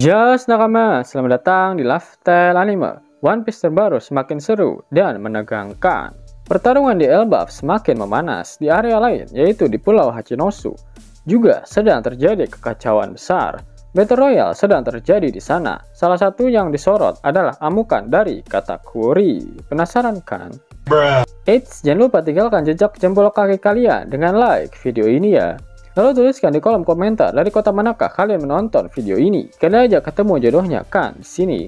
Just nakama, selamat datang di Lifestyle Anime. One Piece terbaru semakin seru dan menegangkan. Pertarungan di Elbaf semakin memanas di area lain, yaitu di Pulau Hachinosu. Juga sedang terjadi kekacauan besar. Battle Royale sedang terjadi di sana. Salah satu yang disorot adalah amukan dari Katakuri. Penasaran kan? Eits, jangan lupa tinggalkan jejak jempol kaki kalian dengan like video ini ya. Lalu tuliskan di kolom komentar dari kota manakah kalian menonton video ini. Kalian aja ketemu jodohnya kan di sini.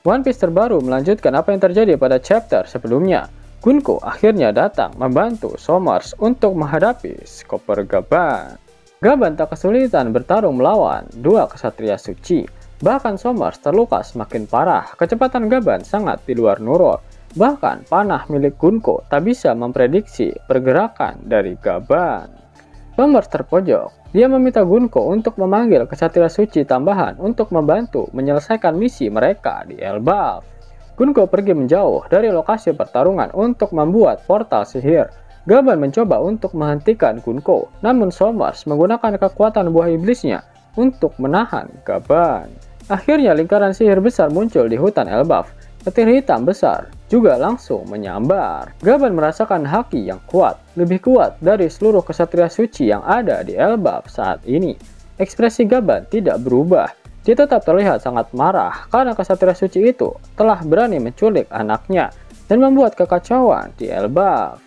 One Piece terbaru melanjutkan apa yang terjadi pada chapter sebelumnya. Gunko akhirnya datang membantu Somers untuk menghadapi Chopper Gaban. Gaban tak kesulitan bertarung melawan dua kesatria suci. Bahkan Somers terluka semakin parah. Kecepatan Gaban sangat di luar nurul. Bahkan panah milik Gunko tak bisa memprediksi pergerakan dari Gaban. Somers terpojok. Dia meminta Gunko untuk memanggil kesatria suci tambahan untuk membantu menyelesaikan misi mereka di Elbaf. Gunko pergi menjauh dari lokasi pertarungan untuk membuat portal sihir. Gaban mencoba untuk menghentikan Gunko, namun Somers menggunakan kekuatan buah iblisnya untuk menahan Gaban. Akhirnya lingkaran sihir besar muncul di hutan Elbaf. Petir hitam besar juga langsung menyambar. Gaban merasakan haki yang kuat, lebih kuat dari seluruh kesatria suci yang ada di Elbaf saat ini. Ekspresi Gaban tidak berubah. Dia tetap terlihat sangat marah karena kesatria suci itu telah berani menculik anaknya dan membuat kekacauan di Elbaf.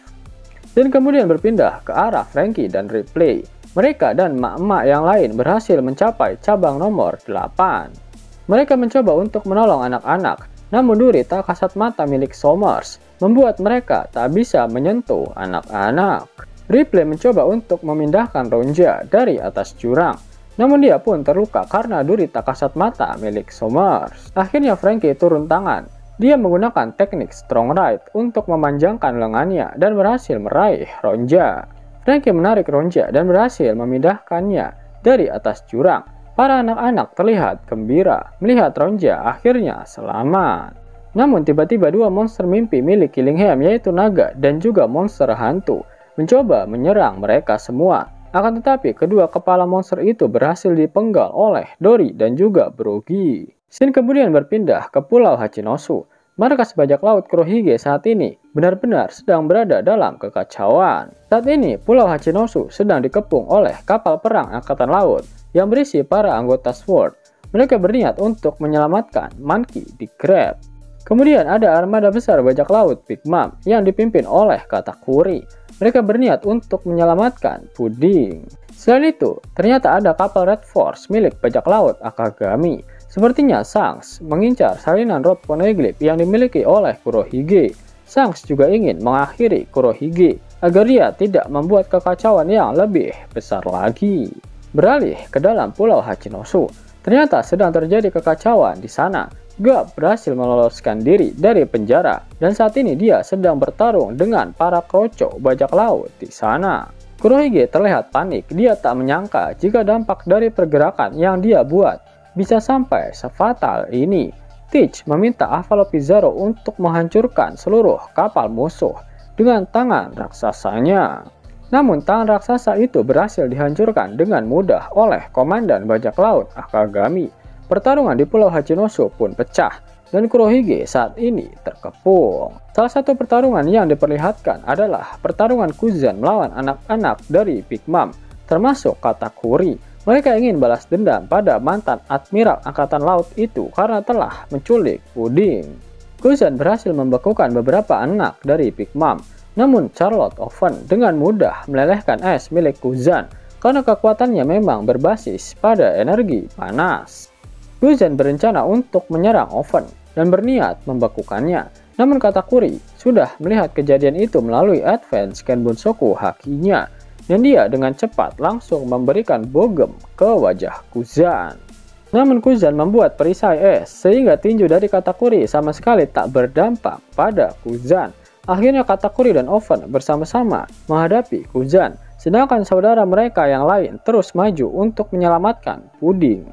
Dan kemudian berpindah ke arah Franky dan Ripley. Mereka dan emak-emak yang lain berhasil mencapai cabang nomor 8. Mereka mencoba untuk menolong anak-anak. Namun duri tak kasat mata milik Somers membuat mereka tak bisa menyentuh anak-anak. Ripley mencoba untuk memindahkan Ronja dari atas jurang. Namun dia pun terluka karena duri tak kasat mata milik Somers. Akhirnya Franky turun tangan. Dia menggunakan teknik Strong Right untuk memanjangkan lengannya dan berhasil meraih Ronja. Franky menarik Ronja dan berhasil memindahkannya dari atas jurang. Para anak-anak terlihat gembira melihat Ronja akhirnya selamat. Namun tiba-tiba dua monster mimpi milik Killingham yaitu naga dan juga monster hantu mencoba menyerang mereka semua. Akan tetapi kedua kepala monster itu berhasil dipenggal oleh Dory dan juga Brogy. Scene kemudian berpindah ke Pulau Hachinosu. Markas bajak laut Kurohige saat ini benar-benar sedang berada dalam kekacauan. Saat ini Pulau Hachinosu sedang dikepung oleh kapal perang angkatan laut yang berisi para anggota SWORD. Mereka berniat untuk menyelamatkan Monkey D. Crab. Kemudian ada armada besar bajak laut Big Mom yang dipimpin oleh Katakuri. Mereka berniat untuk menyelamatkan Pudding. Selain itu, ternyata ada kapal Red Force milik bajak laut Akagami. Sepertinya Shanks mengincar salinan rod poneglyph yang dimiliki oleh Kurohige. Shanks juga ingin mengakhiri Kurohige agar dia tidak membuat kekacauan yang lebih besar lagi. Beralih ke dalam Pulau Hachinosu, ternyata sedang terjadi kekacauan di sana. Garp berhasil meloloskan diri dari penjara dan saat ini dia sedang bertarung dengan para kroco bajak laut di sana. Kurohige terlihat panik, dia tak menyangka jika dampak dari pergerakan yang dia buat bisa sampai sefatal ini. Teach meminta Avalo Pizarro untuk menghancurkan seluruh kapal musuh dengan tangan raksasanya. Namun tangan raksasa itu berhasil dihancurkan dengan mudah oleh komandan bajak laut Akagami. Pertarungan di Pulau Hachinosu pun pecah dan Kurohige saat ini terkepung. Salah satu pertarungan yang diperlihatkan adalah pertarungan Kuzan melawan anak-anak dari Big Mom, termasuk Katakuri. Mereka ingin balas dendam pada mantan Admiral Angkatan Laut itu karena telah menculik Pudding. Kuzan berhasil membekukan beberapa anak dari Big Mom. Namun Charlotte Oven dengan mudah melelehkan es milik Kuzan karena kekuatannya memang berbasis pada energi panas. Kuzan berencana untuk menyerang Oven dan berniat membekukannya. Namun Katakuri sudah melihat kejadian itu melalui Advance Kenbunsoku hakinya dan dia dengan cepat langsung memberikan bogem ke wajah Kuzan. Namun Kuzan membuat perisai es sehingga tinju dari Katakuri sama sekali tak berdampak pada Kuzan. Akhirnya Katakuri dan Oven bersama-sama menghadapi Kuzan, sedangkan saudara mereka yang lain terus maju untuk menyelamatkan Pudding.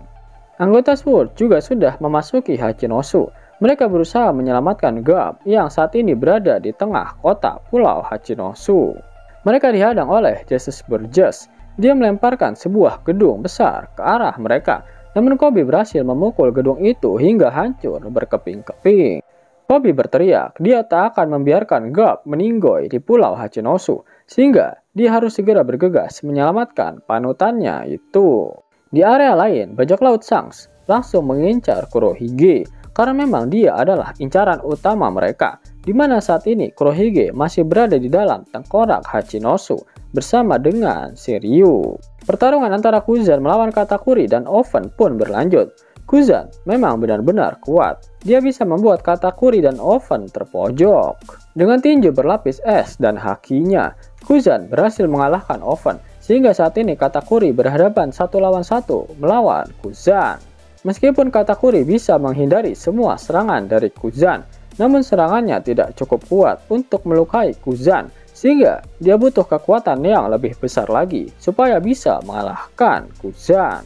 Anggota SWORD juga sudah memasuki Hachinosu. Mereka berusaha menyelamatkan Garp yang saat ini berada di tengah kota Pulau Hachinosu. Mereka dihadang oleh Jesus Burgess. Dia melemparkan sebuah gedung besar ke arah mereka, namun Koby berhasil memukul gedung itu hingga hancur berkeping-keping. Koby berteriak, dia tak akan membiarkan Garp meninggoy di Pulau Hachinosu, sehingga dia harus segera bergegas menyelamatkan panutannya itu. Di area lain, bajak laut Shanks langsung mengincar Kurohige, karena memang dia adalah incaran utama mereka, di mana saat ini Kurohige masih berada di dalam tengkorak Hachinosu bersama dengan Shiryu. Pertarungan antara Kuzan melawan Katakuri dan Oven pun berlanjut. Kuzan memang benar-benar kuat. Dia bisa membuat Katakuri dan Oven terpojok. Dengan tinju berlapis es dan hakinya, Kuzan berhasil mengalahkan Oven, sehingga saat ini Katakuri berhadapan 1 lawan 1 melawan Kuzan. Meskipun Katakuri bisa menghindari semua serangan dari Kuzan, namun serangannya tidak cukup kuat untuk melukai Kuzan, sehingga dia butuh kekuatan yang lebih besar lagi supaya bisa mengalahkan Kuzan.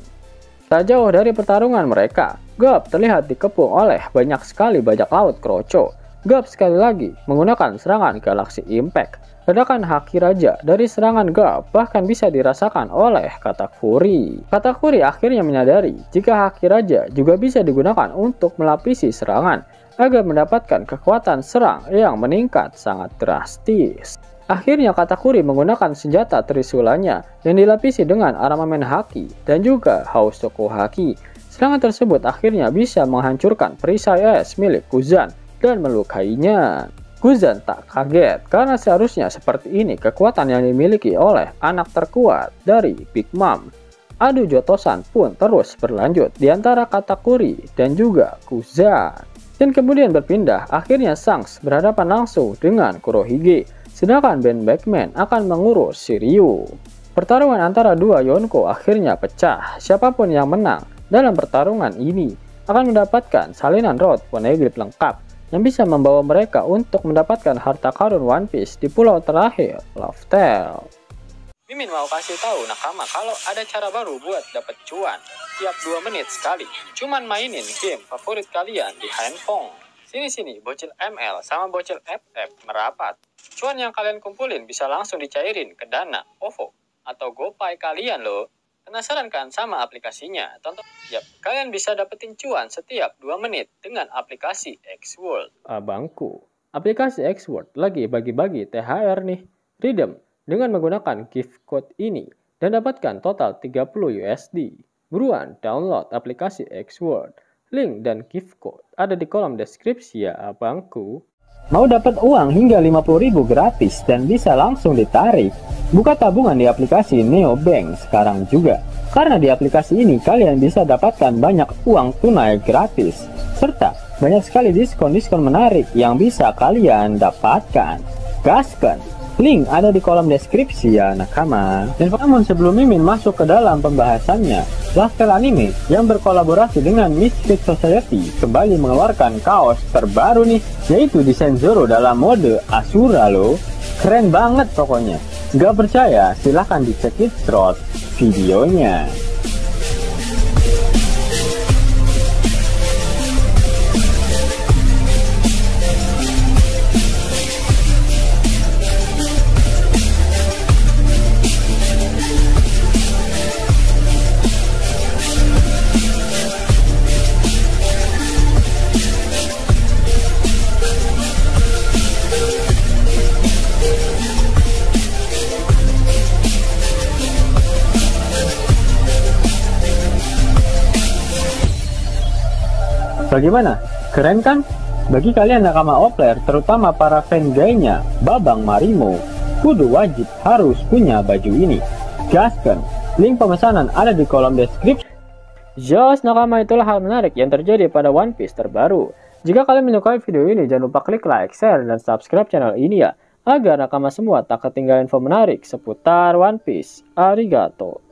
Tak jauh dari pertarungan mereka, Garp terlihat dikepung oleh banyak sekali bajak laut Kroco. Garp sekali lagi menggunakan serangan Galaxy Impact. Ledakan haki raja dari serangan Garp bahkan bisa dirasakan oleh Katakuri. Katakuri akhirnya menyadari jika haki raja juga bisa digunakan untuk melapisi serangan agar mendapatkan kekuatan serang yang meningkat sangat drastis. Akhirnya Katakuri menggunakan senjata Trisulanya yang dilapisi dengan armamen haki dan juga Housoku haki. Serangan tersebut akhirnya bisa menghancurkan perisai es milik Kuzan dan melukainya. Kuzan tak kaget karena seharusnya seperti ini kekuatan yang dimiliki oleh anak terkuat dari Big Mom. Adu jotosan pun terus berlanjut di antara Katakuri dan juga Kuzan. Dan kemudian berpindah, akhirnya Shanks berhadapan langsung dengan Kurohige, sedangkan Ben Beckman akan mengurus Shiryu. Pertarungan antara dua Yonko akhirnya pecah. Siapapun yang menang dalam pertarungan ini akan mendapatkan salinan rod poneglyph lengkap yang bisa membawa mereka untuk mendapatkan harta karun One Piece di pulau terakhir, Love Tale. Mimin mau kasih tahu nakama kalau ada cara baru buat dapet cuan tiap 2 menit sekali. Cuman mainin game favorit kalian di handphone. Sini-sini bocil ML sama bocil FF merapat. Cuan yang kalian kumpulin bisa langsung dicairin ke Dana, OVO, atau GoPay kalian loh. Penasaran kan sama aplikasinya? Tonton. Yap, kalian bisa dapetin cuan setiap 2 menit dengan aplikasi X-World. Abangku, aplikasi X-World lagi bagi-bagi THR nih. Redeem dengan menggunakan gift code ini dan dapatkan total 30 USD. Buruan download aplikasi X-World. Link dan gift code ada di kolom deskripsi ya abangku. Mau dapat uang hingga 50.000 gratis dan bisa langsung ditarik? Buka tabungan di aplikasi Neobank sekarang juga. Karena di aplikasi ini kalian bisa dapatkan banyak uang tunai gratis. Serta banyak sekali diskon-diskon menarik yang bisa kalian dapatkan. Gaskan! Link ada di kolom deskripsi ya nakama. Dan namun sebelum Mimin masuk ke dalam pembahasannya, Love Tale Anime yang berkolaborasi dengan Misfit Society kembali mengeluarkan kaos terbaru nih, yaitu desain Zoro dalam mode Asura loh. Keren banget pokoknya. Gak percaya? Silahkan dicek through videonya. Bagaimana? Keren kan? Bagi kalian nakama Opler, terutama para fan gaynya Babang Marimo, kudu wajib harus punya baju ini. Gaskan! Link pemesanan ada di kolom deskripsi. Jos nakama, itulah hal menarik yang terjadi pada One Piece terbaru. Jika kalian menyukai video ini, jangan lupa klik like, share, dan subscribe channel ini ya, agar nakama semua tak ketinggalan info menarik seputar One Piece. Arigato!